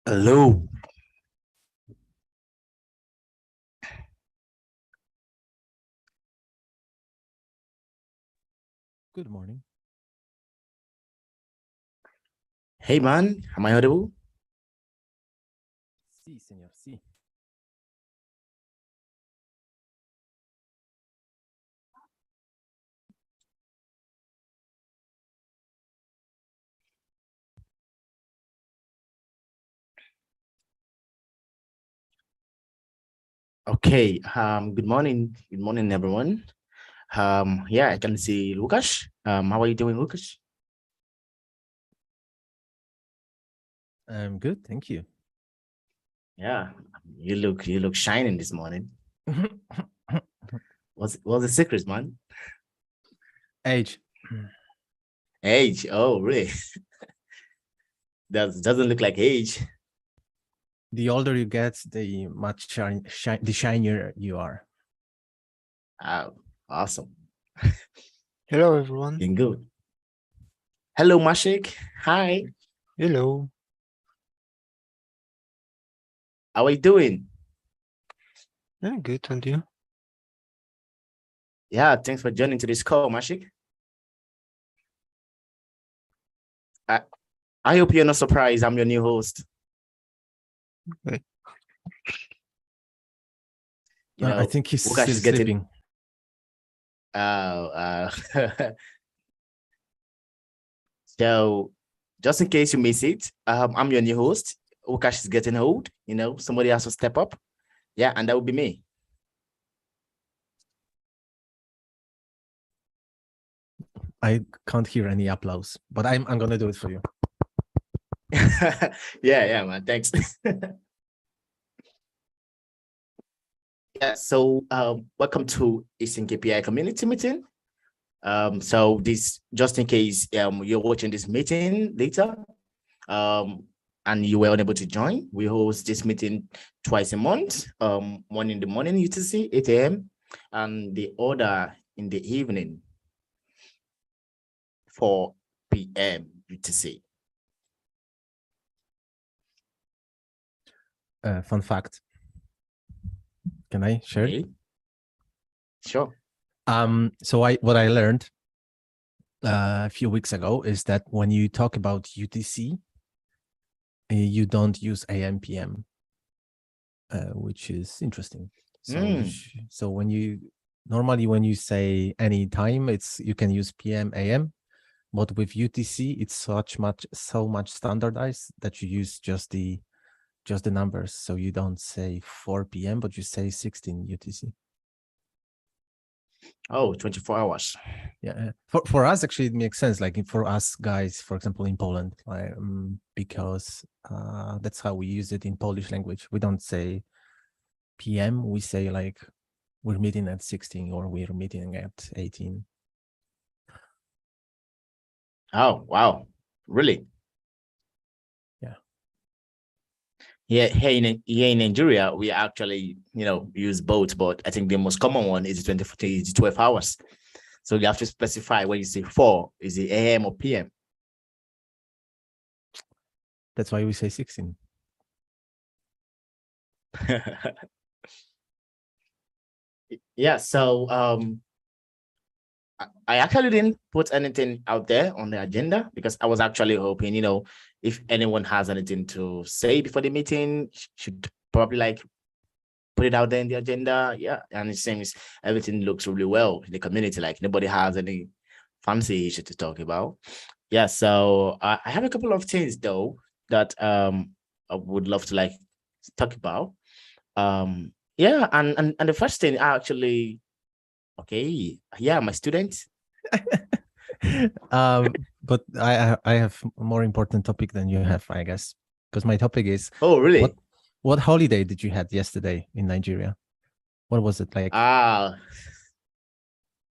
Hello. Good morning. Hey, man. Am I audible? Sí, señor, sí. Okay. Good morning. Good morning, everyone. Yeah, I can see Lucas. How are you doing, Lucas? I'm good, thank you. Yeah, you look shining this morning. What's the secret, man? Age. Age. Oh, really? That doesn't look like age. The older you get, the the shinier you are. Oh, awesome. Hello, everyone. Doing good. Hello, Mashik. Hi. Hello. How are you doing? Yeah, good. And you? Yeah, thanks for joining to this call, Mashik. I hope you're not surprised. I'm your new host. Okay. I think he's Lucas still is getting sleeping. So just in case you miss it, I'm your new host. Ukash is getting old, somebody has to step up. Yeah, and that would be me. I can't hear any applause, but I'm gonna do it for you. yeah, man. Thanks. Yeah, so welcome to Async API community meeting. So this just in case you're watching this meeting later, and you were unable to join, we host this meeting twice a month, one in the morning UTC 8 a.m. and the other in the evening 4 p.m. UTC. Fun fact. Can I share? Okay. Sure. So what I learned a few weeks ago is that when you talk about UTC, you don't use AM PM, which is interesting. So when you normally say any time, you can use PM AM, but with UTC it's so much standardized that you use just the numbers. So you don't say 4 p.m. but you say 16 UTC. Oh, 24 hours. Yeah, for us actually it makes sense. Like for us guys, for example, in Poland, because that's how we use it in Polish language. We don't say PM, we say like we're meeting at 16 or we're meeting at 18. Oh, wow. Really? Yeah. Yeah, here in Nigeria, we actually, use both, but I think the most common one is 12 hours. So you have to specify when you say 4, is it AM or PM? That's why we say 16. Yeah, so I actually didn't put anything out there on the agenda because I was actually hoping, if anyone has anything to say before the meeting, should probably put it out there in the agenda. Yeah, and it seems everything looks really well in the community. Like nobody has any fancy issue to talk about. Yeah, so I have a couple of things though that I would love to talk about. Yeah, and the first thing actually, okay, yeah, my students. But I have a more important topic than you have, I guess, because my topic is, oh really, what holiday did you have yesterday in Nigeria? What was it like?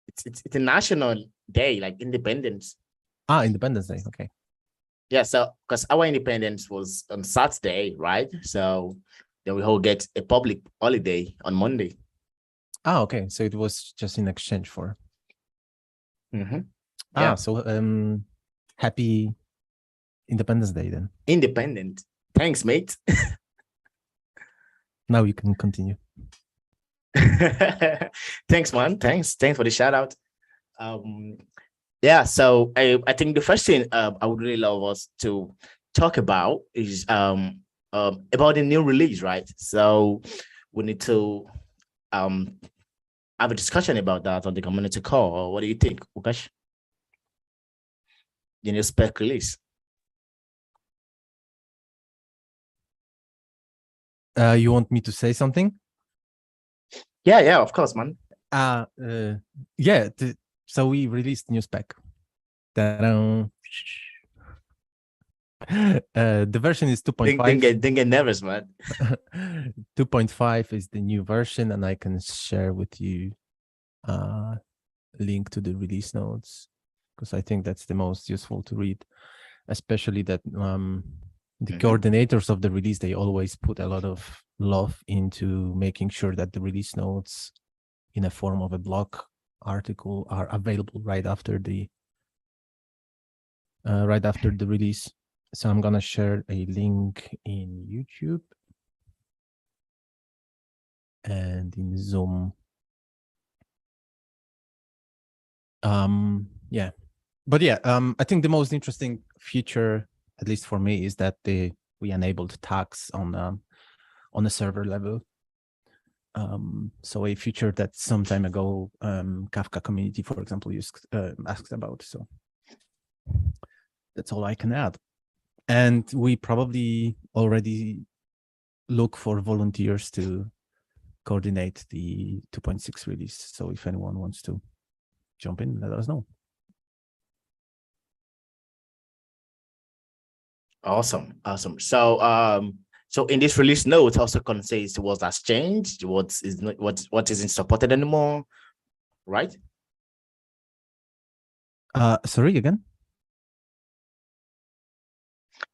It's a national day, like Independence. Independence Day. Okay. Yeah, so because our independence was on Saturday, right? So then we all get a public holiday on Monday. Okay. So it was just in exchange for. Yeah. So happy Independence Day then. Independent. Thanks, mate. Now you can continue. Thanks, man. Thanks for the shout out. Yeah, so I think the first thing I would really love us to talk about is about the new release, right? So we need to have a discussion about that on the community call. Or what do you think, Ukash? The new spec release. You want me to say something? Yeah, of course, man. Yeah. So we released new spec. The version is 2.5. Don't get nervous, man. 2.5 is the new version, and I can share with you a link to the release notes because I think that's the most useful to read, especially that the coordinators of the release, they always put a lot of love into making sure that the release notes in a form of a blog article are available right after the release. So I'm gonna share a link in YouTube and in Zoom. Yeah, but yeah, I think the most interesting feature, at least for me, is that we enabled tags on a server level. So a feature that some time ago Kafka community, for example, asked about. So that's all I can add. And we probably already look for volunteers to coordinate the 2.6 release. So if anyone wants to jump in, let us know. Awesome. So in this release note also contains what has changed, what isn't supported anymore, right? Sorry, again?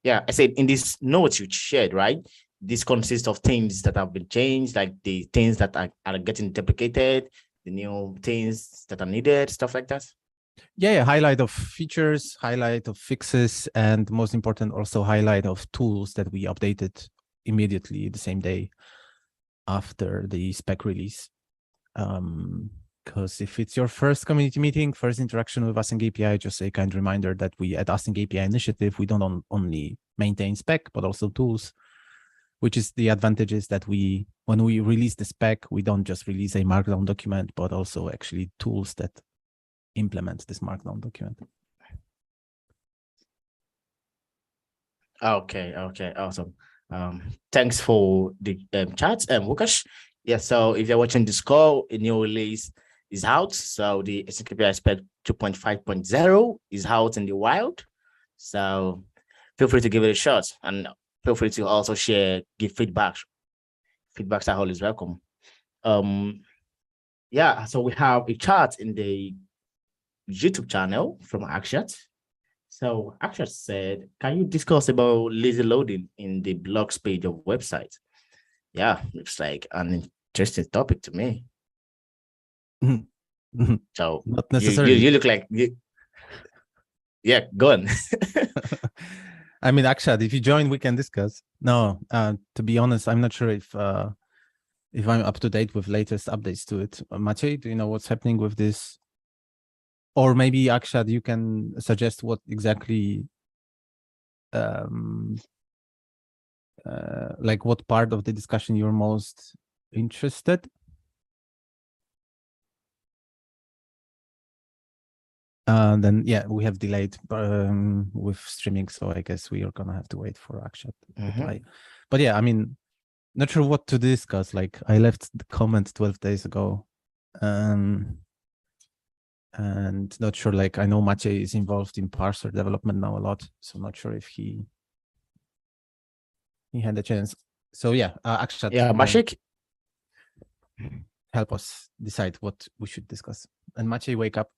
Yeah, I said in this note you shared, right? This consists of things that have been changed, like the things that are getting deprecated, the new things that are needed, stuff like that. Yeah, highlight of features, highlight of fixes, and most important, also highlight of tools that we updated immediately the same day after the spec release. Because if it's your first community meeting, first interaction with Async API, just a kind reminder that we at Async API initiative, we don't only maintain spec, but also tools, which is the advantages that when we release the spec, we don't just release a Markdown document, but also actually tools that implement this Markdown document. Okay, awesome. Thanks for the chat, Wukash. Yeah, so if you're watching this call, a new release is out. So the Async API spec 2.5.0 is out in the wild. So feel free to give it a shot, and feel free to also give feedback. Feedbacks are always welcome. Yeah, so we have a chat in the YouTube channel from Akshat. So Akshat said, can you discuss about lazy loading in the blogs page of website? Yeah, looks like an interesting topic to me. So not necessarily. You look like yeah, go on. I mean, Akshat, if you join, we can discuss. No, to be honest, I'm not sure if I'm up to date with latest updates to it. Maciej, do you know what's happening with this? Or maybe Akshat, you can suggest what exactly, like what part of the discussion you're most interested. Then yeah, we have delayed with streaming, so I guess we are gonna have to wait for Akshat to reply. But yeah, I mean, not sure what to discuss. Like I left the comment 12 days ago, and not sure. Like I know Maciej is involved in parser development now a lot, so not sure if he had a chance. So yeah, Akshat. Yeah, Maciej, help us decide what we should discuss. And Maciej, wake up.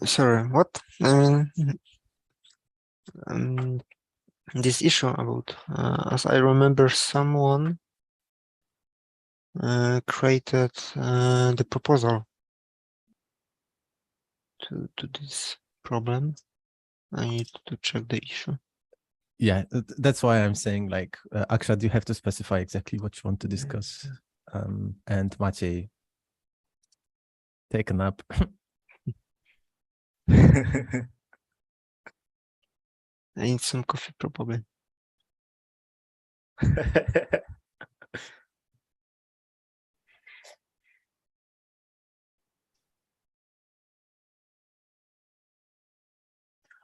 Sorry, what? This issue about, as I remember, someone created the proposal to this problem. I need to check the issue. Yeah, that's why I'm saying, like, Akshat, you have to specify exactly what you want to discuss. And Maciej, take a nap. I need some coffee probably.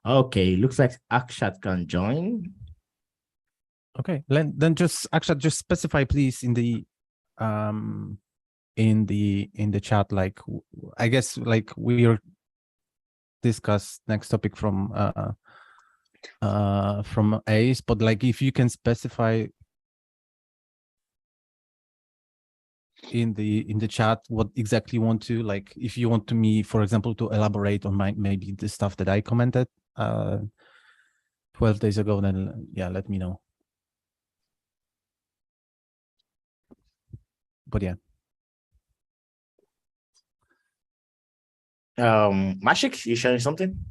Okay, looks like Akshat can join. Okay, then just Akshat, just specify please in the chat, like, I guess, like, we'll discuss next topic from Ace, but like if you can specify in the chat what exactly you want to, like, if you want me, for example, to elaborate on maybe the stuff that I commented 12 days ago, then yeah, let me know. But yeah. Mashik, you sharing something?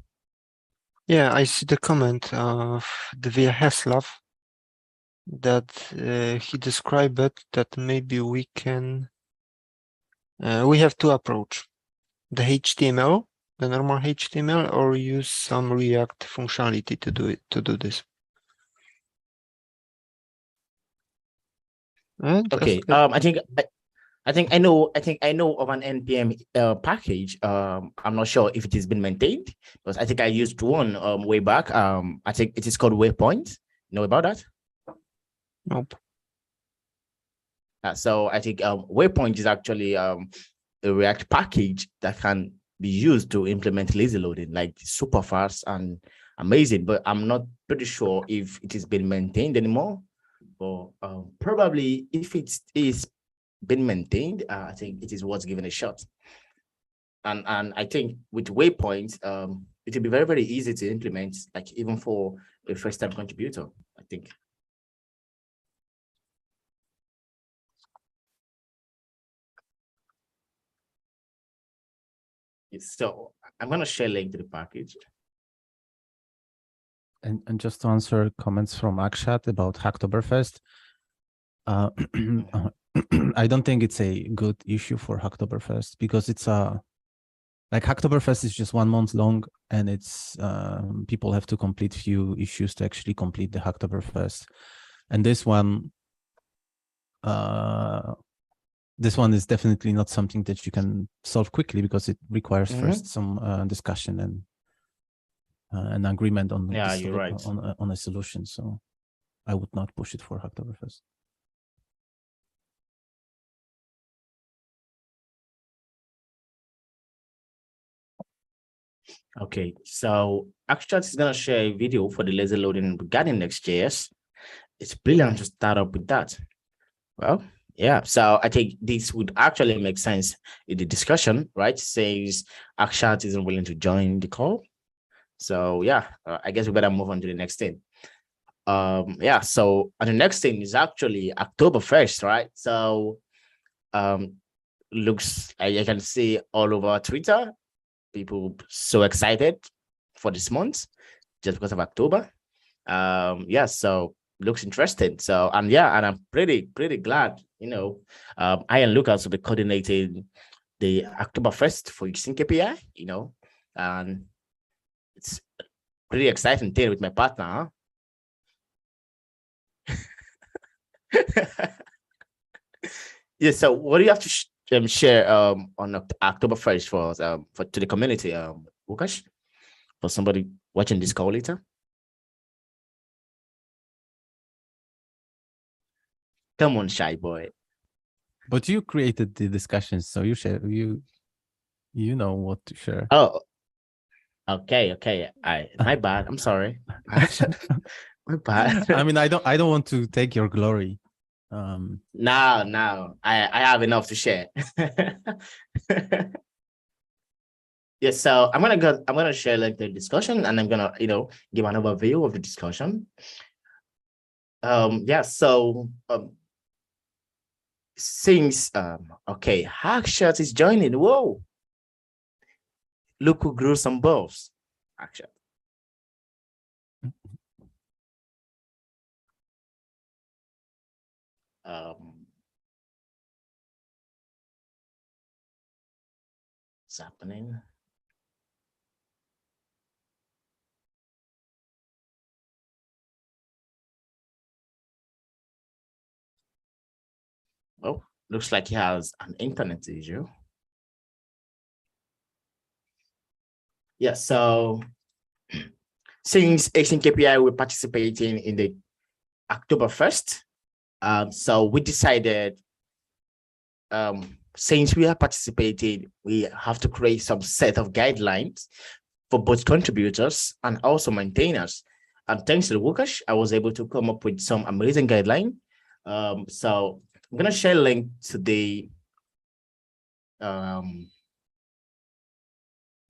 Yeah, I see the comment of the Vyacheslav that he described it, that maybe we can we have two approach: the HTML, the normal HTML, or use some React functionality to do this. And Okay. I know of an NPM package. I'm not sure if it has been maintained, but I think I used one way back. I think it is called Waypoint. Know about that? nope. So I think Waypoint is actually a React package that can be used to implement lazy loading, like super fast and amazing. But I'm not pretty sure if it is being maintained anymore. But probably if it is been maintained, I think it is worth giving a shot. And I think with Waypoint, it will be very, very easy to implement, like even for a first-time contributor, I think. So I'm going to share a link to the package. And just to answer comments from Akshat about Hacktoberfest, I don't think it's a good issue for Hacktoberfest, because it's like Hacktoberfest is just 1 month long, and it's people have to complete few issues to actually complete the Hacktoberfest. And this one is definitely not something that you can solve quickly, because it requires first some discussion and an agreement on you're right. on a solution. So I would not push it for Hacktoberfest. Okay, so Akshat is going to share a video for the lazy loading regarding Next.js. It's brilliant to start up with that. Well, yeah, so I think this would actually make sense in the discussion, right? Says Akshat isn't willing to join the call. So yeah, I guess we better move on to the next thing. Yeah, so the next thing is actually October 1st, right? So looks, I can see all over Twitter, people so excited for this month just because of October. Yeah, so looks interesting. So and I'm pretty glad, I and Lucas will be coordinating the October 1st for Async API, and it's pretty exciting thing with my partner. Yeah, so what do you have to share on October 1st for to the community, Łukasz, for somebody watching this call later? Come on, shy boy. But you created the discussions, so you share, you know what to share. Oh, okay. My bad. I'm sorry. My bad. I mean, I don't want to take your glory. No, I have enough to share. Yeah, so I'm gonna share like the discussion, and I'm gonna give an overview of the discussion. Yeah, so since okay, Hackshot is joining. Whoa, look who grew some balls. Hackshot. What's happening? Oh, looks like he has an internet issue. Yeah, so since Async KPI we're participating in the October 1st, so we decided, since we are participating, we have to create some set of guidelines for both contributors and also maintainers. And thanks to Lukash, I was able to come up with some amazing guideline. So I'm gonna share a link to the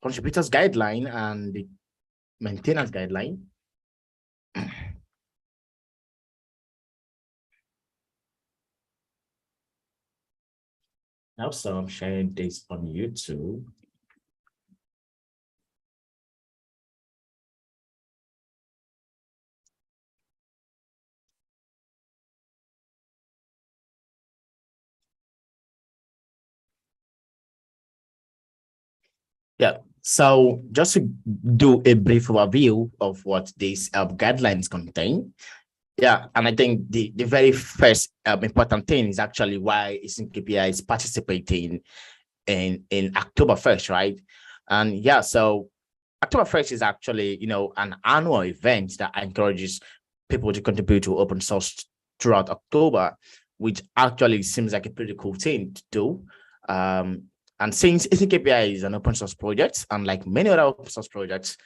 contributors guideline and the maintenance guideline. Also, I'm sharing this on YouTube. Yeah, so just to do a brief overview of what these guidelines contain. Yeah, and I think the very first important thing is actually why Async KPI is participating in October 1st, right? And yeah, so October 1st is actually, an annual event that encourages people to contribute to open source throughout October, which actually seems like a pretty cool thing to do. And since Async KPI is an open source project, unlike many other open source projects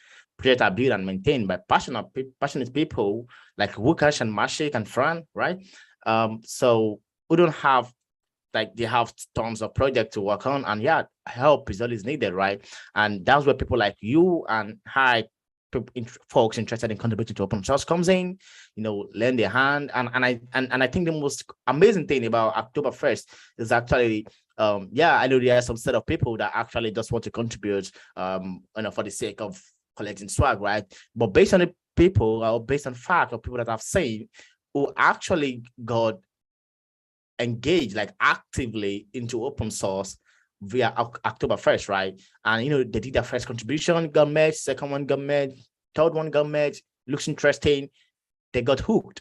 are built and maintained by passionate people like Wukash and Mashik and Fran, right? So we don't have, like, they have tons of projects to work on, and yeah, help is always needed, right? And that's where people like you and folks interested in contributing to open source comes in, lend their hand. And I think the most amazing thing about October 1st is actually, I know there are some set of people that actually just want to contribute, for the sake of collecting swag, right? But based on the people, or based on fact of people that I've seen who actually got engaged, like, actively into open source via October 1st, right? And they did their first contribution, got met, second one got met, third one got met, looks interesting, they got hooked,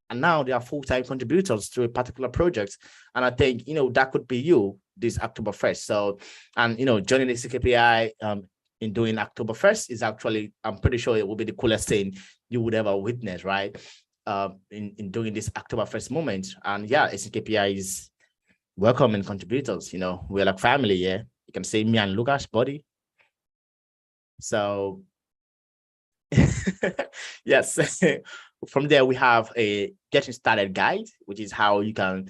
and now they are full-time contributors to a particular project. And I think that could be you this October 1st. So, and joining the CKPI in doing October 1st is actually, I'm pretty sure it will be the coolest thing you would ever witness, right? In doing this October 1st moment. And yeah, SCKPI is welcoming contributors. We're like family. Yeah, you can say me and Lucas, buddy. So yes, from there we have a getting started guide, which is how you can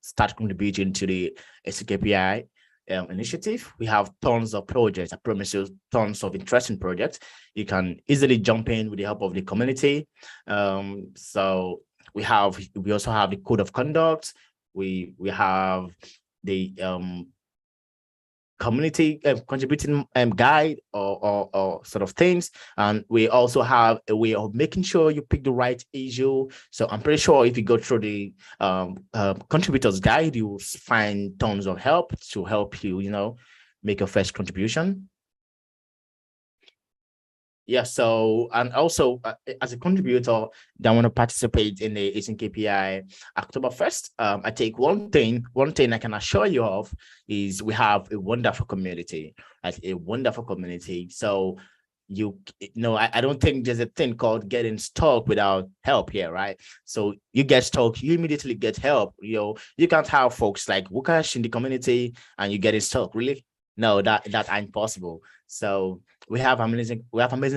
start contributing to the SCKPI initiative. We have tons of projects. I promise you, tons of interesting projects. You can easily jump in with the help of the community. So we also have the code of conduct. We have the community contributing guide or sort of things, and we also have a way of making sure you pick the right issue. So I'm pretty sure if you go through the contributors guide, you will find tons of help to help you make your first contribution. Yeah, so, and also as a contributor that want to participate in the Async KPI October 1st, I take one thing I can assure you of is we have a wonderful community, like a wonderful community. So I don't think there's a thing called getting stuck without help here, right? So you get stuck, you immediately get help. You can't have folks like Wukash in the community and you get stuck, really? No, that ain't possible. So we have amazing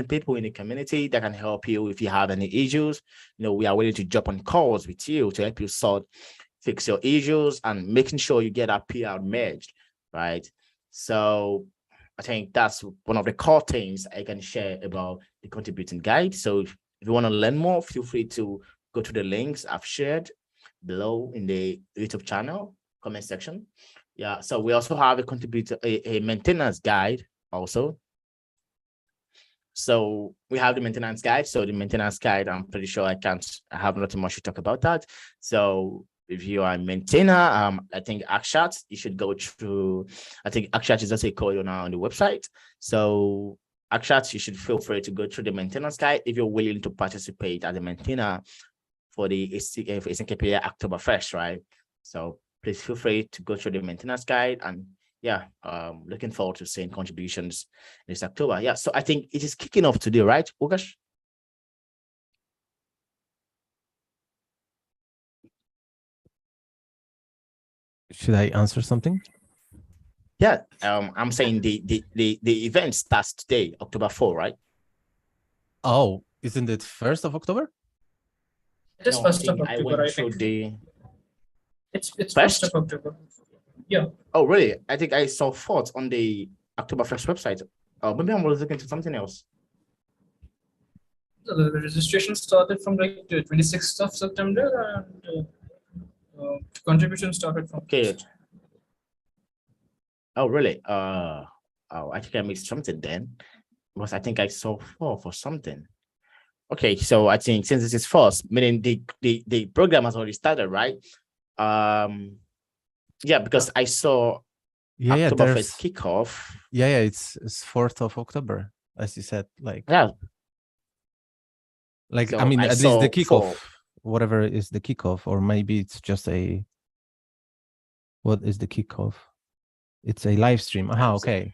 people in the community that can help you if you have any issues. We are willing to jump on calls with you to help you fix your issues and making sure you get our PR merged, right? So I think that's one of the core things I can share about the contributing guide. So if you want to learn more, feel free to go to the links I've shared below in the YouTube channel comment section. Yeah, so we also have a maintenance guide also. So we have the maintenance guide. So the maintenance guide, I'm pretty sure I have not too much to talk about that. So if you are a maintainer, I think Akshat, you should go through. I think Akshat is also a code on the website. So Akshat, you should feel free to go through the maintenance guide if you're willing to participate as a maintainer for the Async API October 1st, right? So please feel free to go through the maintenance guide, and yeah, looking forward to seeing contributions this October. Yeah, so I think it is kicking off today, right, Ugash? Should I answer something? Yeah, I'm saying the event starts today, October 4, right? Oh, isn't it 1st of October? It is No, 1st of I October, went I through think. It's 1st First? of October. Yeah. Oh, really? I think I saw 4th on the October 1st website. Oh, maybe I'm looking to something else. The registration started from like the 26th of September, and contribution started from Okay. Oh, really? Oh, I think I missed something then, because I think I saw 4 for something. Okay, so I think since this is 1st, meaning the program has already started, right? Yeah, because I saw October 1st kickoff. Yeah, it's 4th of October, as you said. Like, yeah, like so I mean, I at least saw the kickoff, 4. whatever is the kickoff, or maybe it's just a. What is the kickoff? It's a live stream. Aha, okay.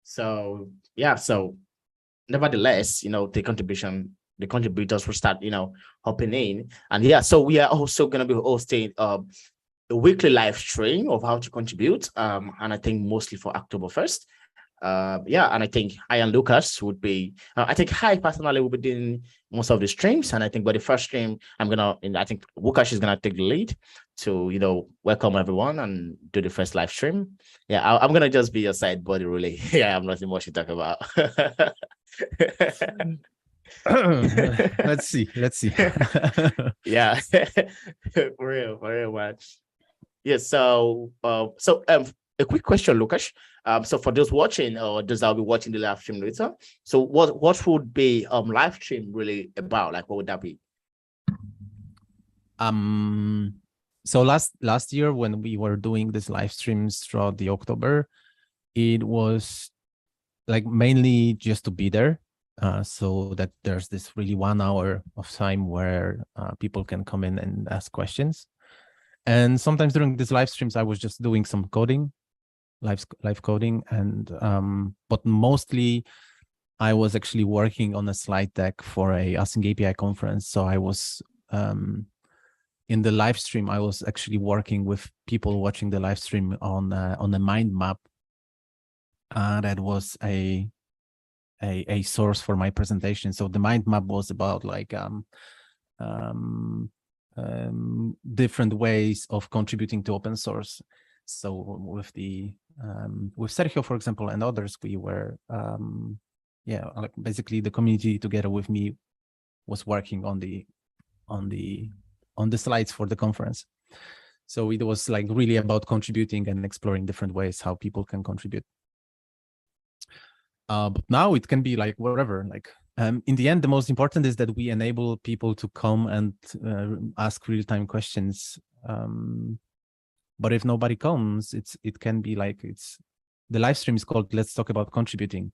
So yeah, so nevertheless, the contributors will start, hopping in. And yeah, so we are also going to be hosting a weekly live stream of how to contribute. And I think mostly for October 1st. Yeah, and I think I and Lucas would be, I think I personally will be doing most of the streams. And I think by the first stream, I think Lucas is going to take the lead to, welcome everyone and do the first live stream. Yeah, I'm going to just be your side body, really. Yeah, I'm nothing much to talk about. Let's see. Yeah, for real, man. Yeah, so a quick question, Lucas. So for those watching or those that will be watching the live stream later, so what would be live stream really about? Like, what would that be? So last year when we were doing these live streams throughout the October, it was like mainly just to be there, so that there's this really 1 hour of time where people can come in and ask questions. And sometimes during these live streams, I was just doing some coding, live coding, and but mostly I was actually working on a slide deck for a Async API conference. So I was in the live stream, I was actually working with people watching the live stream on a mind map. That was a source for my presentation. So the mind map was about like different ways of contributing to open source. So with with Sergio, for example, and others, we were like basically the community together with me was working on the slides for the conference. So it was like really about contributing and exploring different ways how people can contribute. But now it can be like whatever, like in the end, the most important is that we enable people to come and ask real-time questions. But if nobody comes, it can be like the live stream is called Let's Talk About Contributing.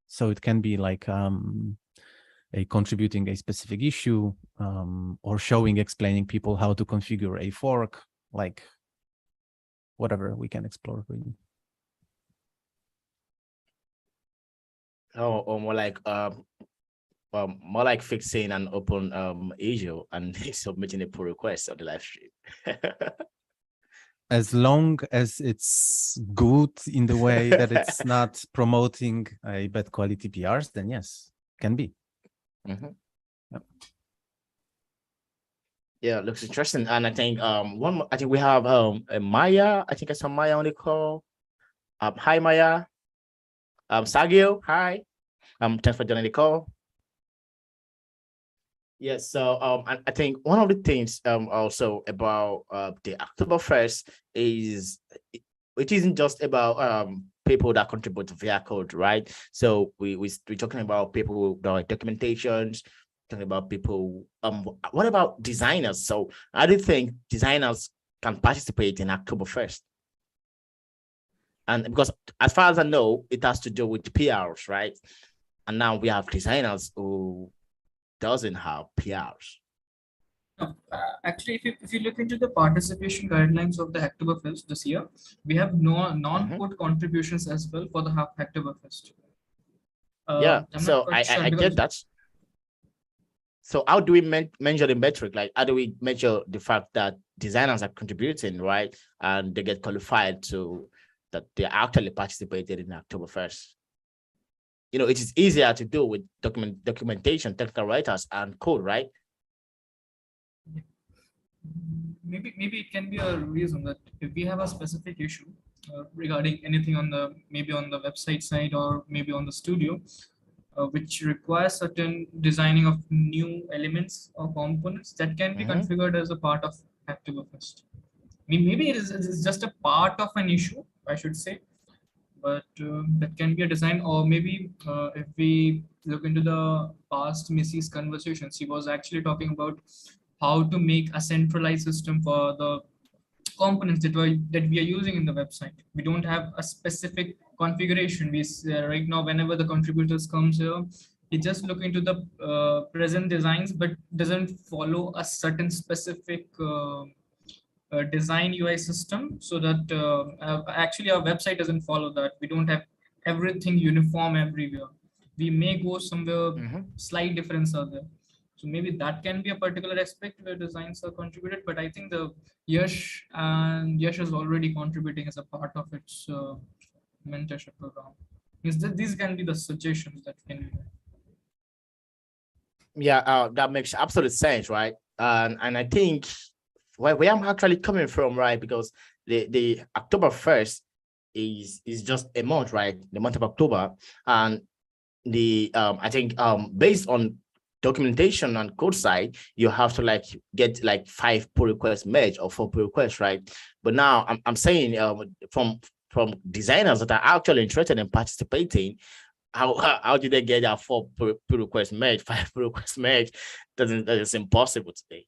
So it can be like a contributing a specific issue, or explaining people how to configure a fork, like whatever we can explore really. Or more like fixing an open issue and submitting a pull request of the live stream. As long as it's good in the way that it's not promoting a bad quality PRs, then yes, can be. Mm-hmm. Yep. Yeah, looks interesting. And I think I think we have Maya. I think I saw Maya on the call. Hi Maya. Sagio, hi. Thanks for joining the call. Yes, so I think one of the things also about the October 1st is it isn't just about people that contribute via code, right? So we're talking about people that are documentations, talking about people. What about designers? So I do think designers can participate in October 1st. And because as far as I know, it has to do with PRs, right? And now we have designers who doesn't have PRs. Actually, if you look into the participation guidelines of the Hacktoberfest this year, we have no non-code contributions as well for the Hacktoberfest. Yeah, I'm so not quite sure I because get that. So how do we measure the metric? Like, how do we measure the fact that designers are contributing, right? And they get qualified to that they actually participated in October 1st. You know, it is easier to do with documentation, technical writers, and code, right? maybe it can be a reason that if we have a specific issue regarding anything on the maybe on the website side or maybe on the studio, which requires certain designing of new elements or components that can be configured as a part of Hacktoberfest. Maybe it's just a part of an issue, I should say, but that can be a design. Or maybe if we look into the past Missy's conversations, she was actually talking about how to make a centralized system for the components that we are using in the website. We don't have a specific configuration. We right now, whenever the contributors comes here, he just look into the present designs, but doesn't follow a certain specific design UI system, so that actually our website doesn't follow that. We don't have everything uniform everywhere. We may go somewhere, slight difference are there. So maybe that can be a particular aspect where designs are contributed, but I think the Yash is already contributing as a part of its mentorship program. These can be the suggestions that can be done. Yeah, that makes absolute sense, right? And I think where I'm actually coming from, right? Because the October 1st is just a month, right? The month of October, and the I think based on documentation and code side, you have to like get like 5 pull requests merge or 4 pull requests, right? But now I'm saying from designers that are actually interested in participating, how did they get that 4 pull requests merge, 5 pull requests merge? That is impossible today.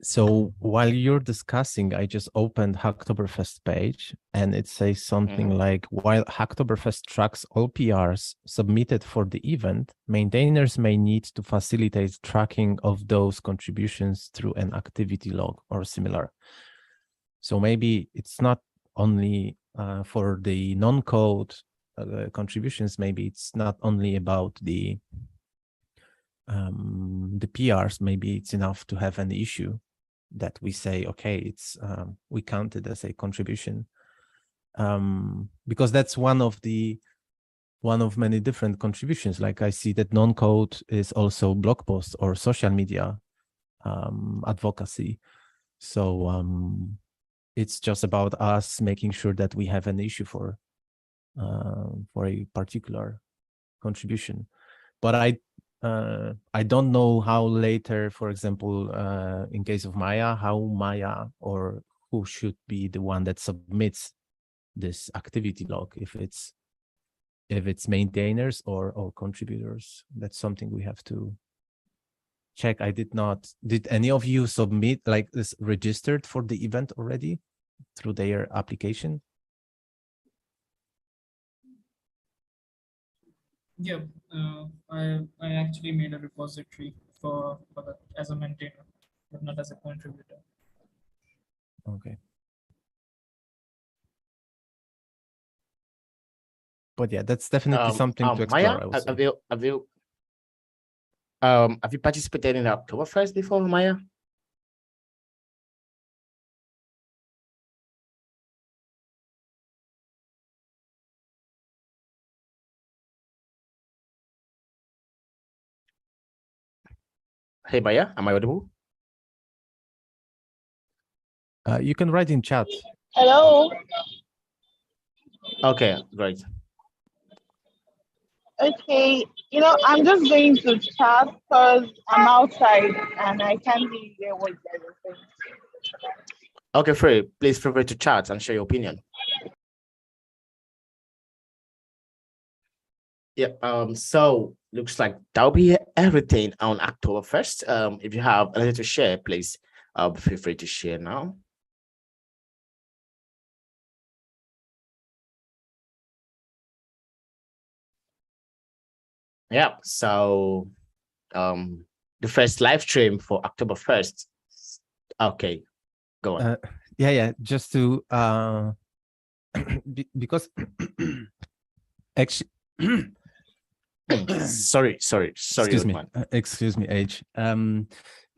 So while you're discussing, I just opened Hacktoberfest page, and it says something like, while Hacktoberfest tracks all PRs submitted for the event, maintainers may need to facilitate tracking of those contributions through an activity log or similar. So maybe it's not only for the non-code contributions, maybe it's not only about the PRs. Maybe it's enough to have an issue that we say, okay, it's we count it as a contribution, because that's one of many different contributions. Like I see that non-code is also blog posts or social media advocacy. So it's just about us making sure that we have an issue for a particular contribution. But I don't know how later, for example, in case of Maya, how Maya or who should be the one that submits this activity log, if it's maintainers or contributors. That's something we have to check. Did any of you submit like this, registered for the event already through their application? Yeah, I actually made a repository for that as a maintainer, but not as a contributor. Okay. But yeah, that's definitely something to explore. Maya, I would say. have you participated in Oktoberfest before, Maya? Hey, Maya, am I audible? You can write in chat. Hello. Okay, great. Okay, I'm just going to chat because I'm outside and I can't really hear what you guys are saying. Okay, please feel free to chat and share your opinion. Yeah. So looks like that'll be everything on October 1st. If you have anything to share, please feel free to share now. Yeah. So the first live stream for October 1st. Okay, go on. Yeah, just to because actually sorry. excuse me, Othman. excuse me, Age.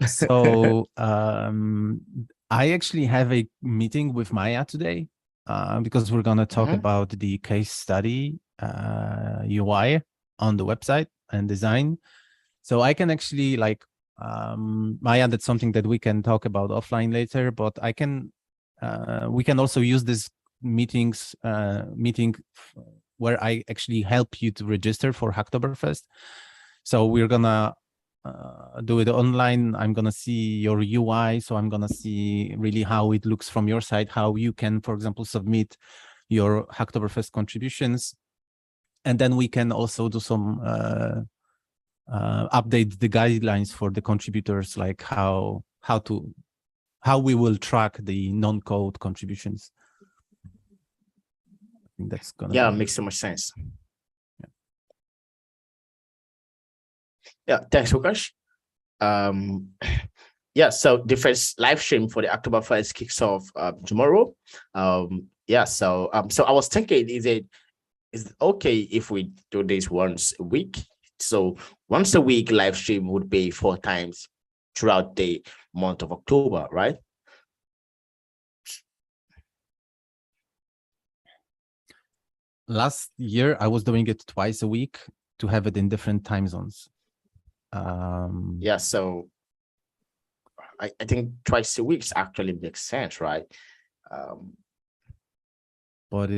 So I actually have a meeting with Maya today because we're gonna talk about the case study UI on the website and design. So I can actually like Maya, that's something that we can talk about offline later, but I can we can also use this meeting where I actually help you to register for Hacktoberfest. So we're gonna do it online. I'm gonna see your UI, so I'm gonna see really how it looks from your side, how you can, for example, submit your Hacktoberfest contributions, and then we can also do some update the guidelines for the contributors, like how we will track the non-code contributions. I think that's gonna makes so much sense. Yeah, thanks, Lukash. Yeah, so the first live stream for the October 1st kicks off tomorrow. So I was thinking, is it okay if we do this once a week? So once a week live stream would be 4 times throughout the month of October, right? Last year I was doing it twice a week to have it in different time zones. Yeah, so I think twice a week actually makes sense, right? But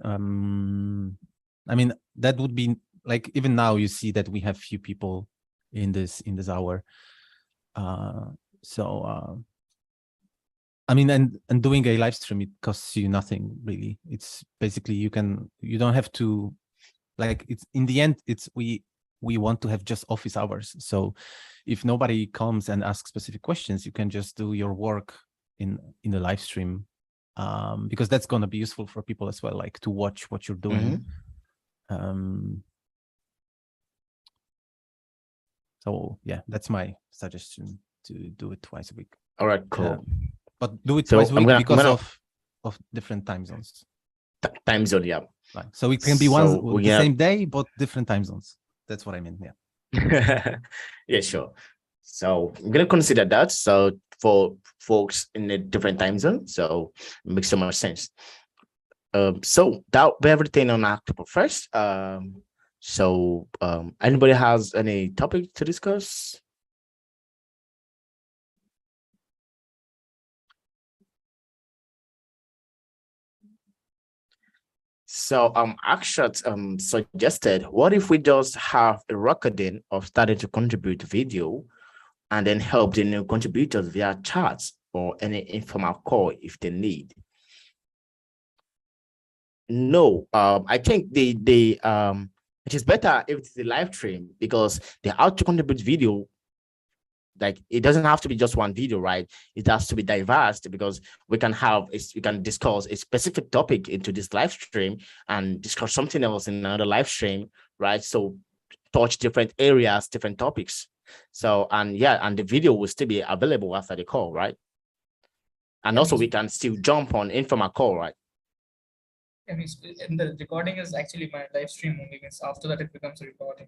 I mean, that would be like, even now you see that we have few people in this hour. I mean, and doing a live stream, it costs you nothing really. It's basically you don't have to, like, it's in the end, it's we want to have just office hours. So if nobody comes and asks specific questions, you can just do your work in the live stream, because that's going to be useful for people as well, like to watch what you're doing. So yeah, that's my suggestion, to do it twice a week. All right, cool. But do it twice a week because of different time zones. Time zone, yeah. Right. So it can be the same day, but different time zones. That's what I mean. Yeah. Yeah, sure. So I'm gonna consider that. So for folks in a different time zone, so it makes so much sense. So that will be everything on October 1st. Anybody has any topic to discuss? So Akshat suggested, what if we just have a recording of starting to contribute video and then help the new contributors via chats or any informal call if they need? No, I think it is better if it's a live stream, because the how to contribute video, like, it doesn't have to be just one video, right? It has to be diverse, because we can discuss a specific topic into this live stream and discuss something else in another live stream, right? So touch different areas, different topics. So, and the video will still be available after the call, right? And also we can still jump on informal call, right? I mean, and the recording is actually my live stream only. Means after that it becomes a recording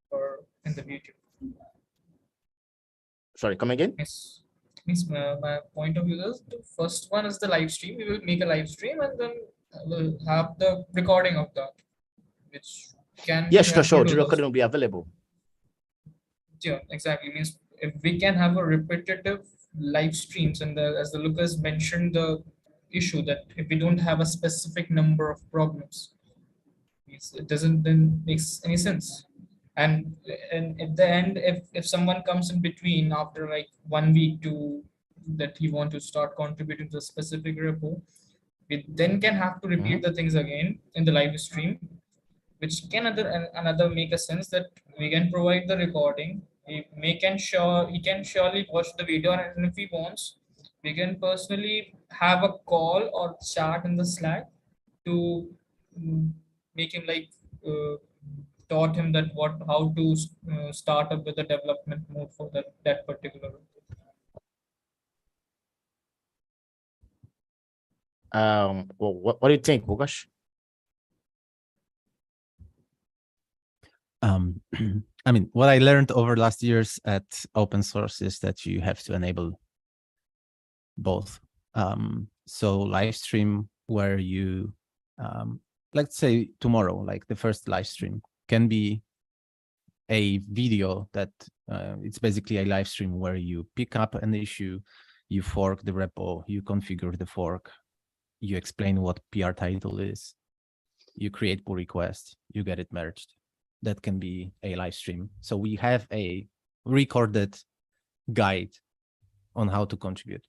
or in the video. Sorry, come again? Means my point of view is, the first one is the live stream. We will make a live stream and then we'll have the recording of that, which can sure. The recording will be available. Yeah, exactly. Means if we can have a repetitive live streams, and as the Lucas mentioned, the issue that if we don't have a specific number of problems, it doesn't then makes any sense. And at the end, if someone comes in between after like 1 week to that he want to start contributing to a specific repo, we then can have to repeat the things again in the live stream. which can another make a sense that we can provide the recording. He can surely watch the video, and if he wants, we can personally have a call or chat in the Slack to make him like taught him that how to start up with the development mode for that particular. Well, what do you think, Bogash? I mean, what I learned over last years at open source is that you have to enable both. So live stream where you, let's say tomorrow, like the first live stream can be a video that it's basically a live stream where you pick up an issue, you fork the repo, you configure the fork, you explain what PR title is, you create pull request, you get it merged. That can be a live stream. So we have a recorded guide on how to contribute.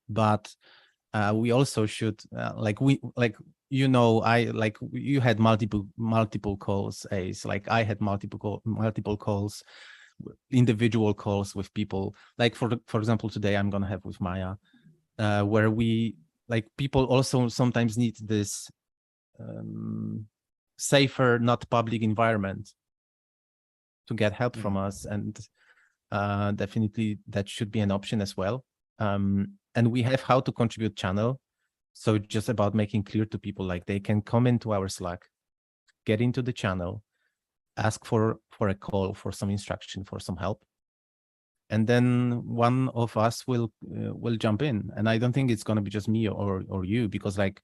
But we also should you had multiple calls, Ace. Like I had multiple calls, individual calls with people. Like for example, today I'm gonna have with Maya, where we people also sometimes need this safer, not public environment to get help from us, and definitely that should be an option as well. And we have how to contribute channel. So it's just about making clear to people, like they can come into our Slack, get into the channel, ask for a call, for some instruction, for some help. And then one of us will jump in. And I don't think it's going to be just me or you, because like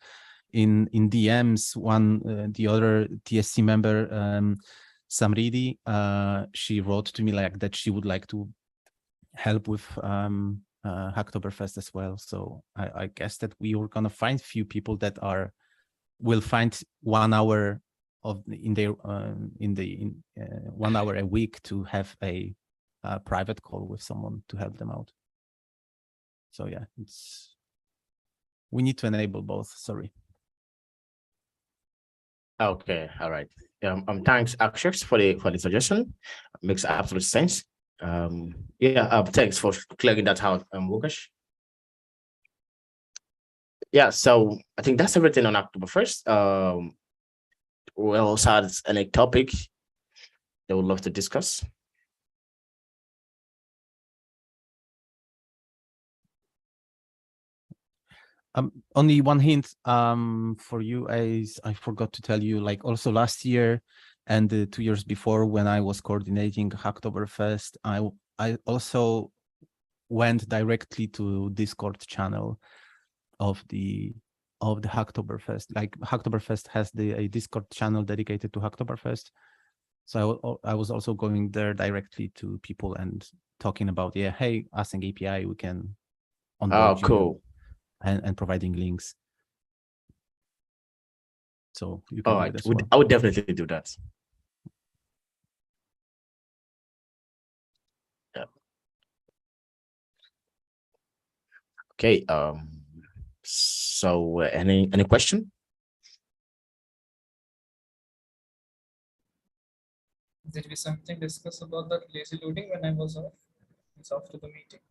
in DMs, the other TSC member, Samridi, she wrote to me like that she would like to help with Hacktoberfest as well. So I guess that we were gonna find few people that will find 1 hour in 1 hour a week to have a private call with someone to help them out. So yeah, we need to enable both. Sorry. Okay, all right. Thanks, Akshaks, for the suggestion. Makes absolute sense. Thanks for clearing that out, Łukasz. Yeah, so I think that's everything on October 1st. We also had any topic they would love to discuss. Only one hint for you, is I forgot to tell you, like also last year and 2 years before, when I was coordinating Hacktoberfest, I also went directly to Discord channel of the Hacktoberfest. Like Hacktoberfest has a Discord channel dedicated to Hacktoberfest. So I was also going there directly to people and talking about, hey, Async API, we can onboard you. Cool. And providing links. So you can do it as well. I would definitely do that. Yeah. Okay. So any question? Did we something discuss about that lazy loading when I was off? It's after the meeting.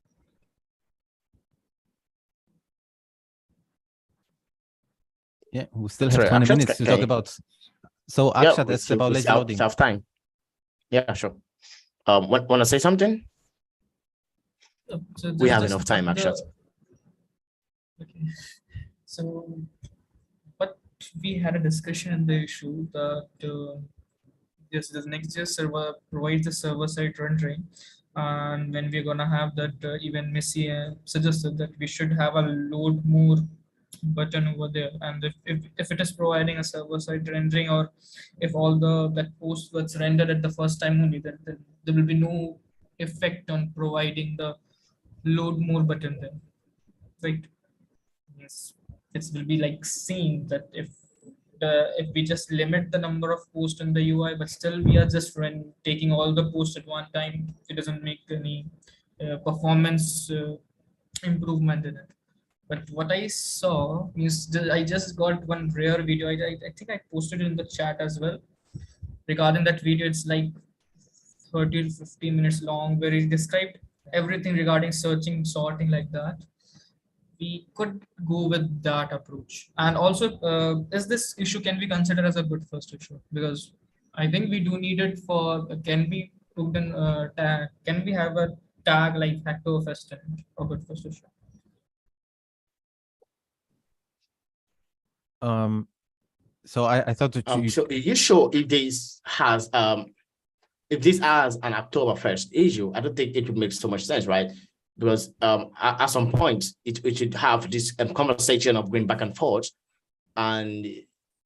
Yeah, we still have 20 minutes to talk about. So Akshat, that's about lazy loading. Have time. Yeah, sure. Want to say something? So we have enough time, Akshat. Okay. So, but we had a discussion in the issue that this Next.js server provides the server-side rendering, and when we're gonna have that, even Missy suggested that we should have a load more button over there, and if it is providing a server-side rendering, or if all that post was rendered at the first time only, then there will be no effect on providing the load more button then, right? Yes, it will be like seeing that if we just limit the number of posts in the UI, but still we are just taking all the posts at one time, it doesn't make any performance improvement in it. But what I saw is I just got one rare video. I think I posted it in the chat as well. Regarding that video, it's like 30 to 15 minutes long, where he described everything regarding searching, sorting like that. We could go with that approach. And also, is this issue can be considered as a good first issue? Because I think we do need it for, can we put in tag, can we have a tag like Hacktoberfest in it, or good first issue? So I thought that you So are you sure if this has an Oktoberfest issue? I don't think it would make so much sense, right? Because at some point it should have this conversation of going back and forth, and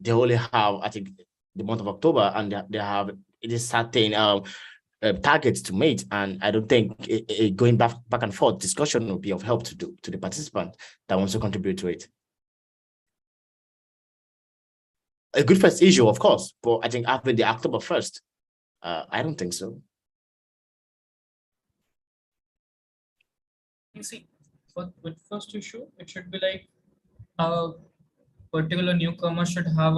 they only have, I think, the month of October, and they have it is certain targets to meet, and I don't think going back and forth discussion will be of help to the participant that wants to contribute to it. A good first issue, of course, but I think after the Oktoberfest, I don't think so. You see, with first issue, it should be like a particular newcomer should have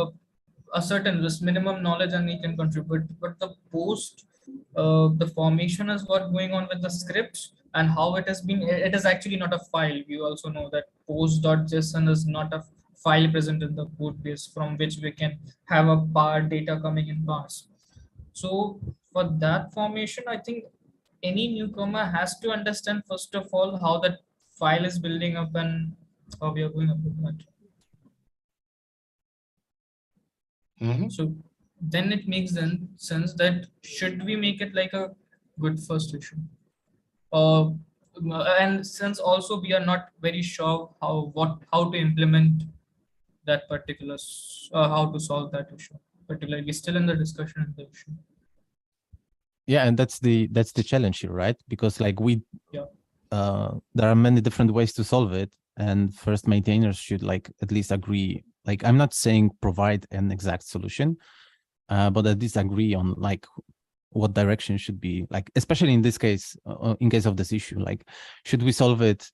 a certain this minimum knowledge and he can contribute. But the post, the formation is what going on with the scripts and how it has been. It is actually not a file. We also know that post.json is not a file present in the code base from which we can have a bar data coming in bars. So for that formation, I think any newcomer has to understand first of all how that file is building up and how we are going about that. So then it makes sense that should we make it like a good first issue? And since also we are not very sure how to implement that particular how to solve that issue. Particularly, we're still in the discussion of the issue. Yeah, and that's the challenge here, right? Because like there are many different ways to solve it, and first maintainers should like at least agree. Like I'm not saying provide an exact solution, but at least agree on like what direction should be, like especially in this case, in case of this issue, like should we solve it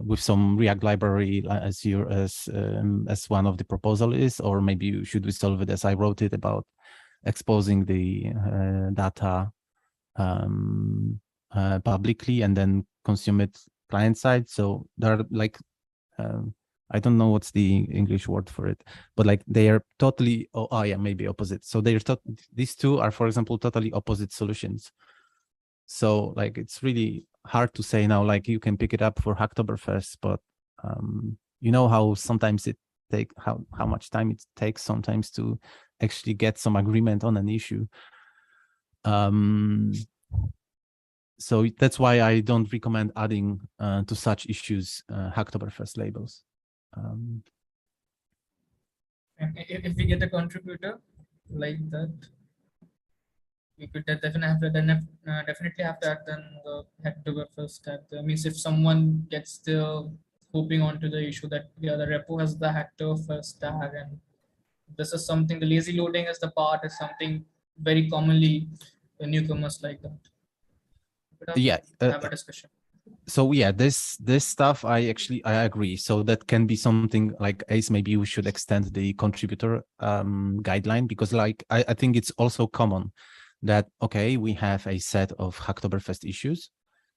with some React library as one of the proposal is, or maybe should we solve it as I wrote it about exposing the data publicly and then consume it client side. So there are like I don't know what's the English word for it, but like they are totally, maybe opposite. So these two are, for example, totally opposite solutions. So like it's really hard to say now, like you can pick it up for Hacktoberfest, but you know how sometimes it how much time it takes sometimes to actually get some agreement on an issue. So that's why I don't recommend adding to such issues Hacktoberfest labels. If we get a contributor like that, we could definitely have to add then the Hacktoberfest tag. That means if someone gets the hoping onto the issue that the repo has the Hacktoberfest tag, and this is something, the lazy loading is the part is something very commonly the newcomers like that. Yeah, have a discussion. So yeah, this stuff I agree. So that can be something like Ace, maybe we should extend the contributor guideline, because like I think it's also common that okay, we have a set of Hacktoberfest issues,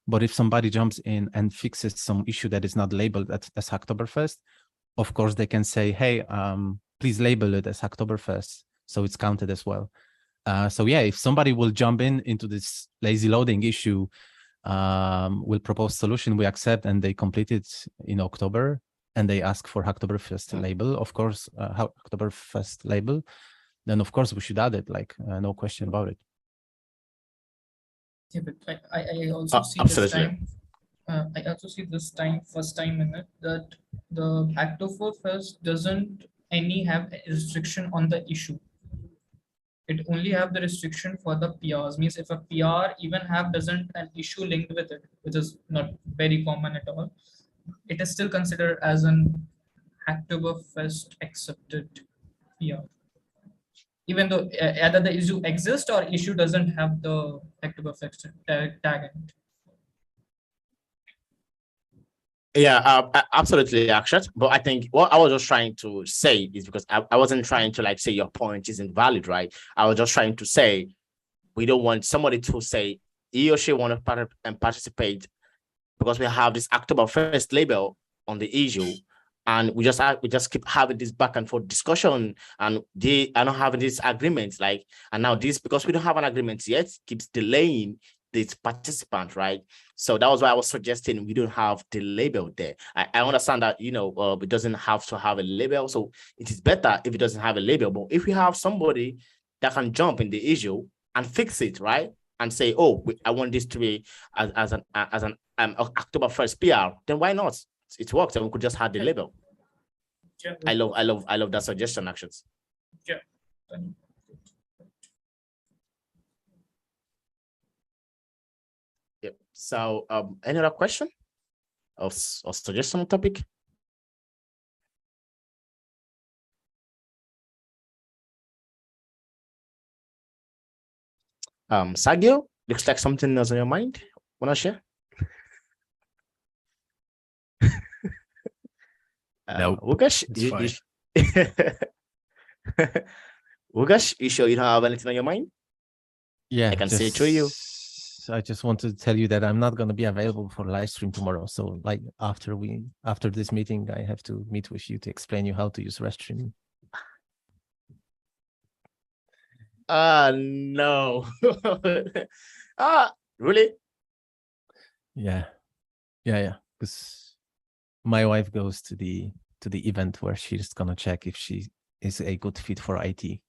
but if somebody jumps in and fixes some issue that is not labeled as Hacktoberfest, of course they can say, hey, please label it as Hacktoberfest, so it's counted as well. So yeah, if somebody will jump into this lazy loading issue, will propose solution, we accept, and they complete it in October, and they ask for Hacktoberfest label, of course, Hacktoberfest label, then of course we should add it, like no question about it. Yeah, but I also see absolutely. this time, first time in it, that the Hacktoberfest doesn't have a restriction on the issue. It only have the restriction for the PRs. Means if a PR even doesn't an issue linked with it, which is not very common at all, it is still considered as an Hacktoberfest accepted PR. Even though either the issue exists or issue doesn't have the Hacktoberfest tag in it. Yeah, absolutely, Akshat. But I think what I was just trying to say is because I wasn't trying to like say your point isn't valid, right? I was just trying to say we don't want somebody to say he or she want to participate because we have this October 1st label on the issue, and we just keep having this back and forth discussion, and they are not having this agreement, like, and now this, because we don't have an agreement yet, keeps delaying this participant, right? So that was why I was suggesting we don't have the label there. I understand that, it doesn't have to have a label, so it is better if it doesn't have a label. But if we have somebody that can jump in the issue and fix it, right, and say, oh, I want this to be as an October 1st PR, then why not? It works, and we could just have the label. Yeah. I love that suggestion, actions. Yeah. Yep. So, any other question or suggestion on topic? Sagio, looks like something else on your mind. Wanna share? No, Ugash, it's Ugash, you sure you don't have anything on your mind? Yeah, I can see it through you. I just want to tell you that I'm not going to be available for live stream tomorrow. So like after this meeting, I have to meet with you to explain you how to use Restream. No. Really? Yeah. Because my wife goes to the event where she's gonna check if she is a good fit for IT,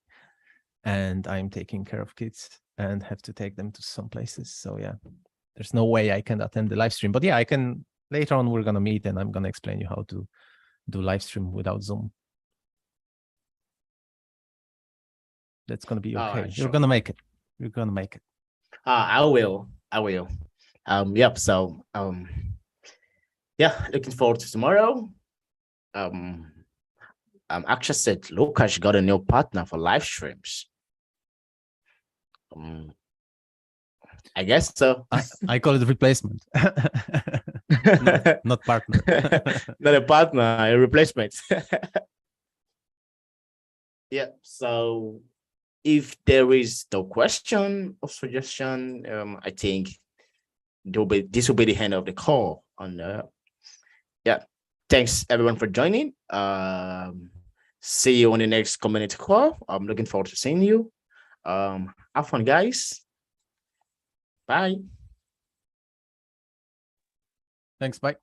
and I'm taking care of kids and have to take them to some places. So yeah, there's no way I can attend the live stream. But yeah, I can later on. We're gonna meet and I'm gonna explain you how to do live stream without Zoom. That's gonna be okay. Sure. You're gonna make it. You're gonna make it. I will. Yep. So, yeah, looking forward to tomorrow. Actually said Lucas got a new partner for live streams. I guess so. I call it replacement, not partner. Not a partner, a replacement. Yeah. So, if there is no question or suggestion, I think this will be the end of the call. Yeah. Thanks everyone for joining. See you on the next community call. I'm looking forward to seeing you. Have fun, guys. Bye. Thanks. Bye.